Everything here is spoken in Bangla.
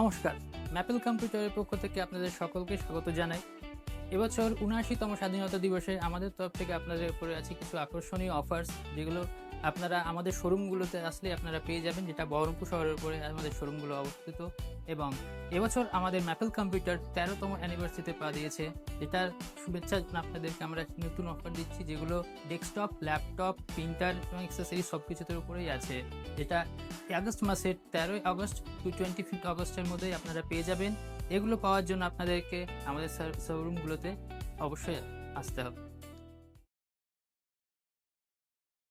নমস্কার, ম্যাপেল কম্পিউটারের পক্ষ থেকে আপনাদের সকলকে স্বাগত জানাই। এবছর ৭৯তম স্বাধীনতা দিবসে আমাদের তরফ থেকে আপনাদের উপরে আছে কিছু আকর্ষণীয় অফার্স, যেগুলো আপনারা আমাদের শোরুমগুলোতে আসলে আপনারা পেয়ে যাবেন, যেটা বহরমপুর শহরের উপরে আমাদের শোরুমগুলো অবস্থিত। এবং এবছর আমাদের ম্যাপেল কম্পিউটার ১৩তম অ্যানিভার্সারিতে পা দিয়েছে, যেটার শুভেচ্ছা আপনাদেরকে আমরা নতুন অফার দিচ্ছি, যেগুলো ডেস্কটপ, ল্যাপটপ, প্রিন্টার এবং অ্যাক্সেসরিজ সব কিছুর উপরেই আছে, যেটা আগস্ট মাসের ১৩ই আগস্ট টু 25 আগস্টের মধ্যেই আপনারা পেয়ে যাবেন। এগুলো পাওয়ার জন্য আপনাদেরকে আমাদের শোরুমগুলোতে অবশ্যই আসতে হবে।